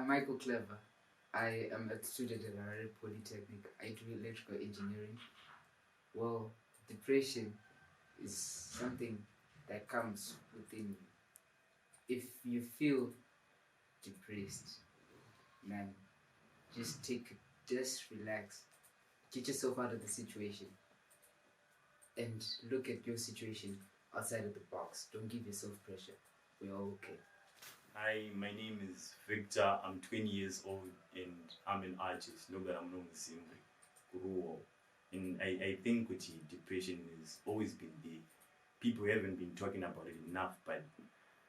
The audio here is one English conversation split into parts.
I'm Michael Clever. I am a student at Harare Polytechnic. I do electrical engineering. Well, depression is something that comes within you. If you feel depressed, man, just relax, get yourself out of the situation, and look at your situation outside of the box. Don't give yourself pressure. We're all okay. Hi, my name is Victor. I'm 20 years old and I'm an artist. No, but I'm not Mzimbi. And I think with depression has always been there. People haven't been talking about it enough, but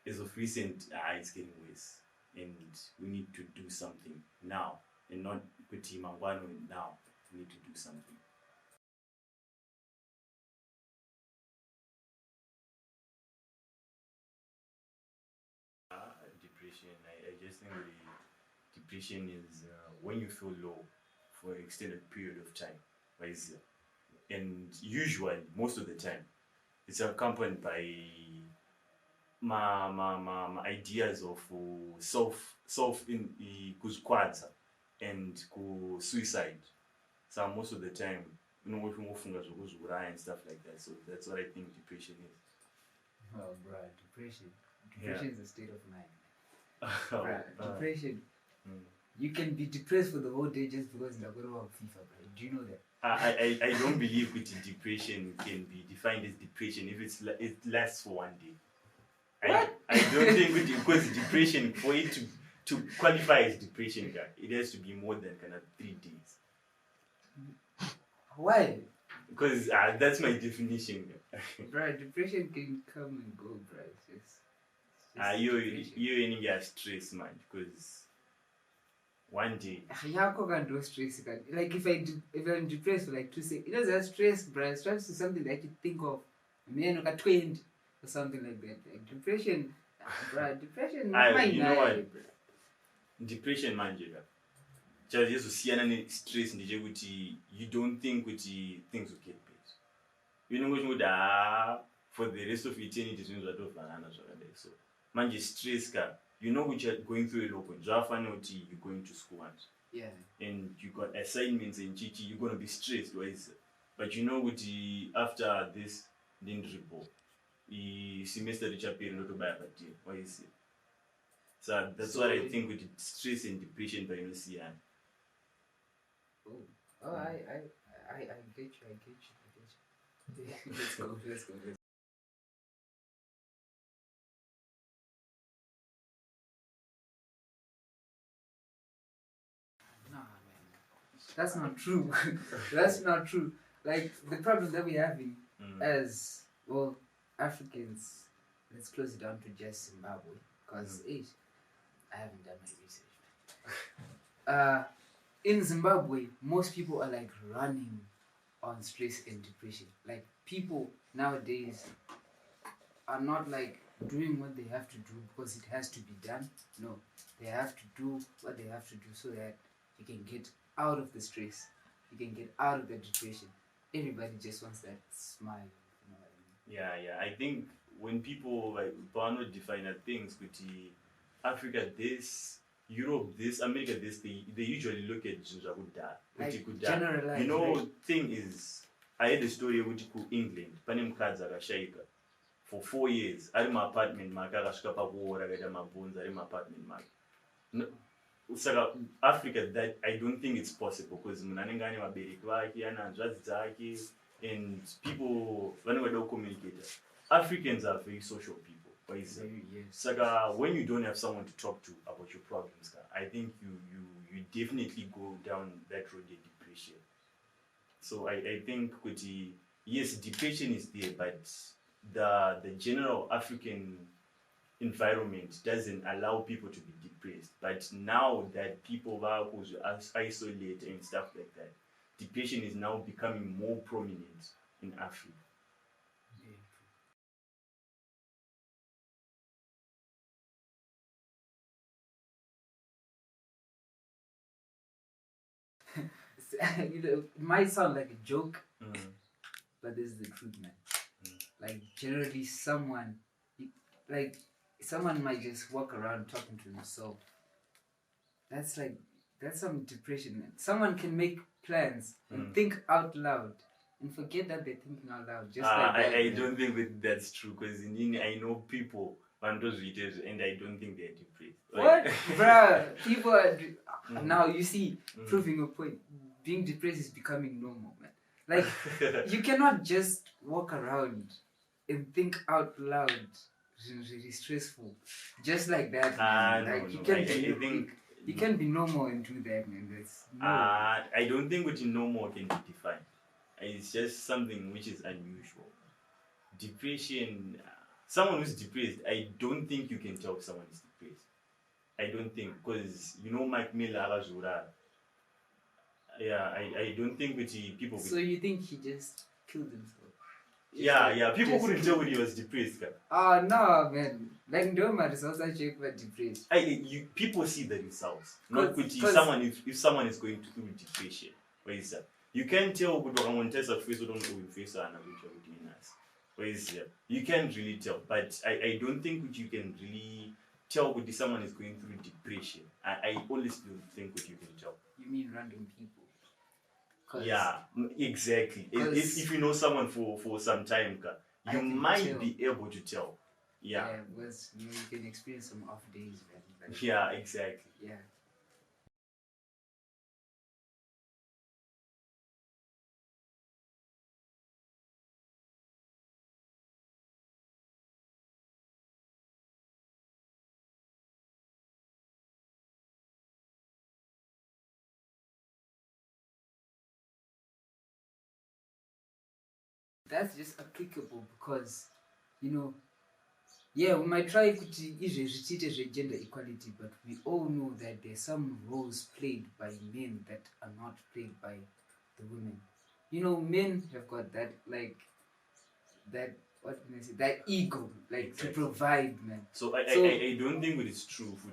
as of recent, it's getting worse. And we need to do something now. And not Kuti Mangwano now. We need to do something. Depression. I just think the depression is when you feel low for an extended period of time. And usually, most of the time, it's accompanied by my ideas of self in kuzikwadza and suicide. So most of the time, and stuff like that. So that's what I think depression is. Oh, bro, depression. Depression is a state of mind. Depression. You can be depressed for the whole day just because you're going to have FIFA, bro. Do you know that? I don't believe that depression can be defined as depression if it lasts for one day. What? I don't think because depression, for it to qualify as depression, it has to be more than kind of 3 days. Why? Because that's my definition. Bro, depression can come and go, bro. You're in your stress, man, because one day. Yako can do stress. Like if I'm depressed for like 2 seconds, it doesn't stress, bro. Stress is something that you think of. Man, like 20 or something like that. Like depression, bro. Depression. You know what? Depression, man, just stress you don't think things will get better. You know for the rest of eternity so man stress you know which are going through a local you're going to school and you got assignments and you're gonna be stressed, but you know after this the semester period so that's what I think with stress and depression by I get you. Let's go. Nah, man. That's not true. That's not true. Like, the problem that we're having as, well, Africans, let's close it down to just Zimbabwe, because, I haven't done my research. In Zimbabwe, most people are, like, running on stress and depression. Like, people nowadays are not, like, doing what they have to do because it has to be done. No, they have to do what they have to do so that you can get out of the stress, you can get out of the depression. Everybody just wants that smile. You know what I mean? Yeah. I think when people like Bano define things with Africa this, Europe this, America this, they usually look at like generalize, you know, right? Thing is, I had a story with England, Panim Kadza Shaika. For 4 years, I had my apartment, my Karashkapa war, I got my bones, I had my apartment, no, Africa, that I don't think it's possible because and people when we don't communicate. Africans are very social people. So when you don't have someone to talk to about your problems, I think you definitely go down that road of depression. So I think yes, depression is there, but the general African environment doesn't allow people to be depressed. But now that people are isolated and stuff like that, depression is now becoming more prominent in Africa. You know, it might sound like a joke, but this is the truth, man. Like generally, someone might just walk around talking to himself That's like that's some depression, man. Someone can make plans and think out loud and forget that they're thinking out loud. Just like that. I don't think that's true because I know people and I don't think they're depressed. What, bruh? People are now you see proving a point. Being depressed is becoming normal, man. Like you cannot just walk around and think out loud. It's really stressful, just like that. Man. Like you can't you can't be normal and do that, man. That's no. I don't think what normal can be defined. It's just something which is unusual. Depression. Someone who's depressed, I don't think you can tell if someone is depressed. I don't think because Mike Miller, yeah, I don't think with people. So you think he just killed himself? Yeah. People couldn't tell when he was depressed. No, man. Like no my results are checked but depressed. People see the results. Not with someone if someone is going through depression. Where is that? You can't tell good on test of face or don't go with face and where is that? You can't really tell. But I don't think you can really tell what someone is going through depression. I always don't think what you can tell. You mean random people? Yeah, exactly. If you know someone for some time, you might be able to tell. Yeah, because you can experience some off days, man. Like, yeah, exactly. Yeah. That's just applicable because, we might try to gender equality, but we all know that there's some roles played by men that are not played by the women. Men have got that what can I say? That ego, exactly. To provide, man. So I don't think it is true for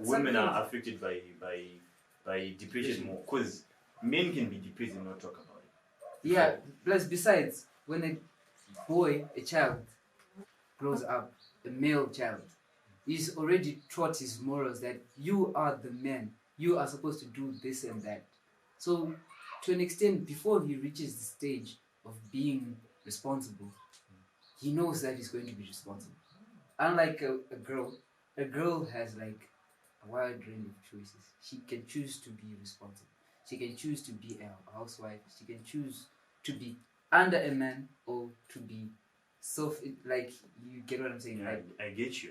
women are affected by depression more because men can be depressed and not talk about it. Yeah, plus besides, when a child grows up, a male child, he's already taught his morals that you are the man, you are supposed to do this and that. So, to an extent, before he reaches the stage of being responsible, he knows that he's going to be responsible. Unlike a girl has like a wide range of choices. She can choose to be responsible. She can choose to be a housewife. She can choose to be under a man or to be like, you get what I'm saying? Yeah, like, I get you.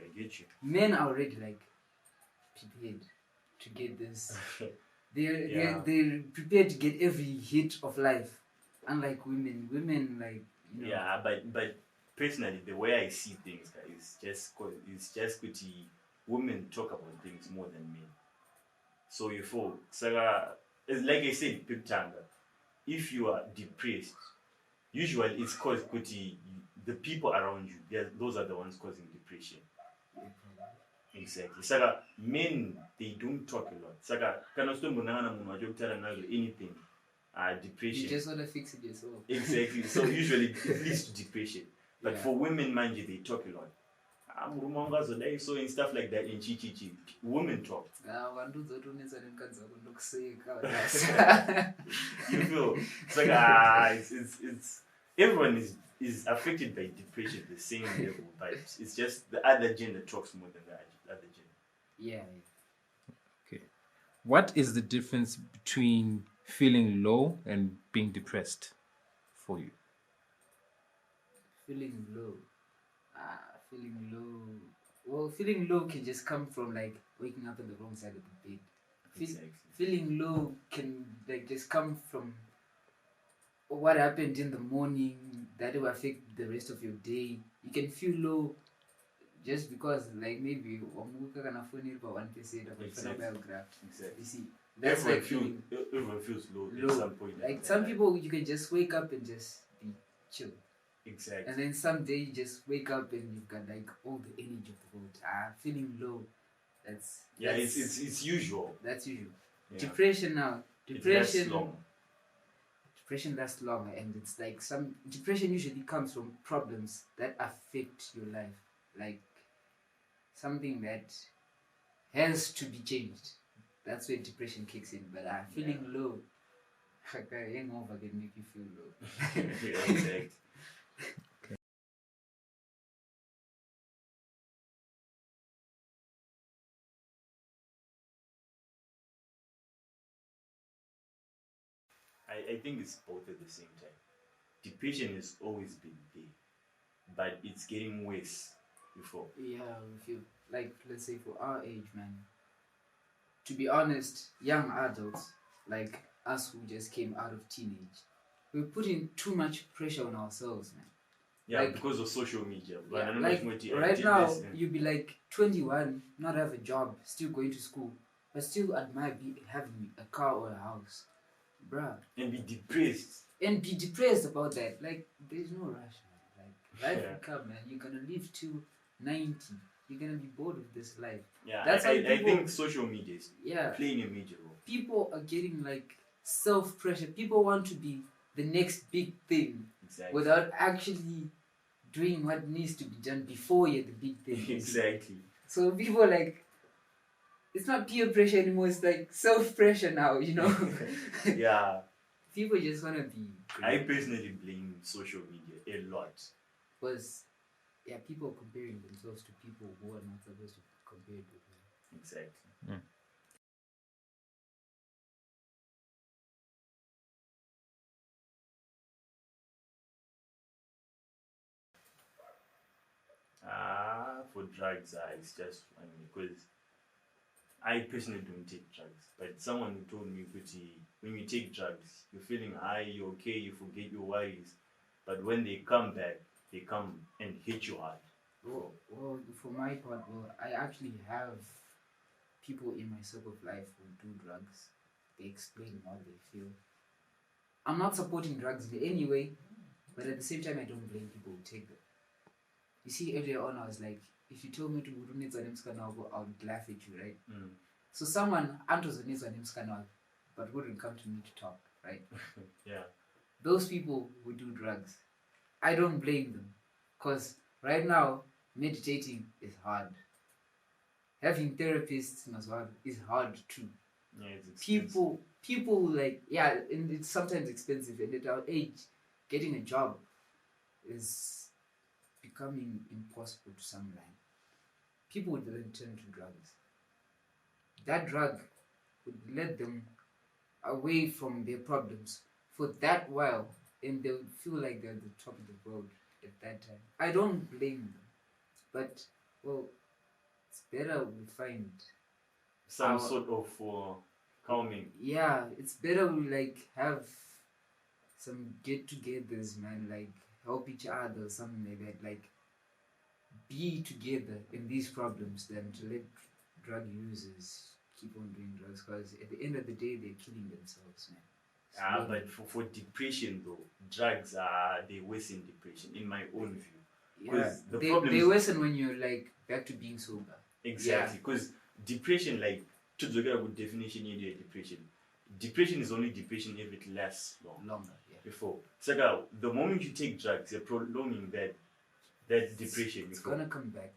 Men are already like prepared to get this. They're prepared to get every hit of life. Unlike women like Yeah, but personally, the way I see things is just good. Women talk about things more than men. So it's like I said, Piptanga, if you are depressed, usually it's caused the people around you. Those are the ones causing depression. Exactly. Men, they don't talk a lot. Anything. Depression. You just want to fix it yourself. Exactly. So usually it leads to depression. But for women, mind you, they talk a lot. So and stuff like that in chi. Women talk. You feel it's like it's everyone is affected by depression the same level, but it's just the other gender talks more than the other gender. Yeah. Okay. What is the difference between feeling low and being depressed for you? Feeling low. Well, feeling low can just come from like waking up on the wrong side of the bed. Exactly. Feeling low can like just come from what happened in the morning that will affect the rest of your day. You can feel low just because like maybe Exactly. You see, that's everyone feels low at some point. Like some people, you can just wake up and just be chill. Exactly. And then someday you just wake up and you've got like all the energy of the world. Feeling low. That's it's usual. That's usual. Yeah. Depression now. Depression lasts long, and it's like some depression usually comes from problems that affect your life, like something that has to be changed. that's where depression kicks in. But feeling low, hangover can make you feel low. Yeah, exactly. I think it's both at the same time. Depression has always been there, but it's getting worse before. Yeah, if you like, let's say for our age, man. To be honest, young adults like us who just came out of teenage, we're putting too much pressure on ourselves, man. Yeah, Like, because of social media. But yeah, I don't like know if right now, you'd be like 21, not have a job, still going to school, but still admire having a car or a house, bruh. and be depressed. And be depressed about that. Like, there's no rush, man. Like, life Yeah. will come, man. You're gonna live to 90. You're gonna be bored of this life. Yeah, That's why I think social media is Yeah. playing a major role. People are getting like self pressure. People want to be the next big thing Exactly. without actually doing what needs to be done before you're the big thing. Exactly. So people like, it's not peer pressure anymore, it's like self pressure now, you know? Yeah. People just want to be I great. personally blame social media a lot. Because, yeah, people are comparing themselves to people who are not supposed to be compared with them. Exactly. For drugs, it's just funny because I personally don't take drugs. But someone who told me, Kuti, when you take drugs, you're feeling high, you're okay, you forget your worries. But when they come back, they come and hit you hard. Well, for my part, I actually have people in my circle of life who do drugs. They explain how they feel. I'm not supporting drugs in any way, but at the same time, I don't blame people who take them. You see, earlier on, I was like, if you told me to do Nitsanimskanago, I would laugh at you, right? Mm. So someone, Antos Nitsanimskanago, but wouldn't come to me to talk, right? Yeah. Those people who do drugs, I don't blame them. Because right now, meditating is hard. Having therapists as well is hard too. Yeah, it's expensive. People like, yeah, and it's sometimes expensive. And at our age, getting a job is becoming impossible to some line. People would then turn to drugs. That drug would let them away from their problems for that while, and they would feel like they're at the top of the world at that time. I don't blame them, but well, it's better we find Some sort of calming. Yeah, it's better we like have some get-togethers, man. Like help each other, or something like that. Like be together in these problems than to let drug users keep on doing drugs. Because at the end of the day, they're killing themselves, man. But for depression though, drugs they worsen depression in my own view. Yeah, The they worsen when you're like back to being sober. Exactly, because depression, like to the good definition, you need depression. Depression is only depression if it lasts longer. Yeah. Before, so the moment you take drugs, you're prolonging that depression. It's gonna come back.